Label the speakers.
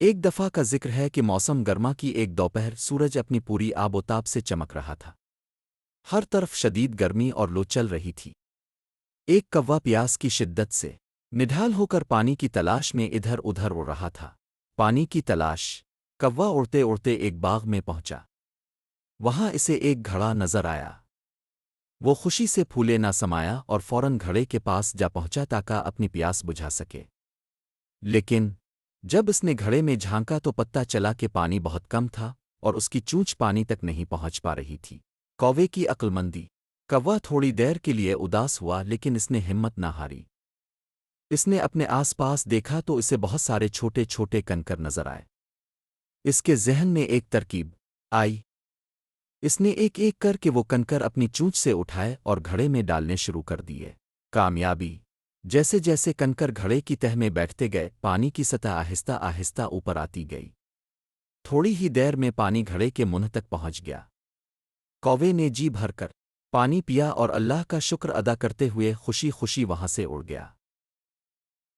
Speaker 1: ایک دفعہ کا ذکر ہے کہ موسم گرما کی ایک دوپہر سورج اپنی پوری آب و تاب سے چمک رہا تھا۔ ہر طرف شدید گرمی اور لو چل رہی تھی۔ ایک کوا پیاس کی شدت سے نڈھال ہو کر پانی کی تلاش میں ادھر ادھر اڑ رہا تھا۔ پانی کی تلاش۔ کوا اڑتے اڑتے ایک باغ میں پہنچا۔ وہاں اسے ایک گھڑا نظر آیا۔ وہ خوشی سے پھولے نہ سمایا اور فوراً گھڑے کے پاس جا پہنچا تاکہ اپنی پیاس بجھا سکے۔ لیکن جب اس نے گھڑے میں جھانکا تو پتہ چلا کہ پانی بہت کم تھا اور اس کی چونچ پانی تک نہیں پہنچ پا رہی تھی۔ کوے کی عقل مندی۔ کوا تھوڑی دیر کے لیے اداس ہوا لیکن اس نے ہمت نہ ہاری۔ اس نے اپنے آس پاس دیکھا تو اسے بہت سارے چھوٹے چھوٹے کنکر نظر آئے۔ اس کے ذہن میں ایک ترکیب آئی۔ اس نے ایک ایک کر کے وہ کنکر اپنی چونچ سے اٹھائے اور گھڑے میں ڈالنے شروع کر دیے۔ کامیابی۔ جیسے جیسے کنکر گھڑے کی تہ میں بیٹھتے گئے پانی کی سطح آہستہ آہستہ اوپر آتی گئی۔ تھوڑی ہی دیر میں پانی گھڑے کے منہ تک پہنچ گیا۔ کوے نے جی بھر کر پانی پیا اور اللہ کا شکر ادا کرتے ہوئے خوشی خوشی وہاں سے اڑ گیا۔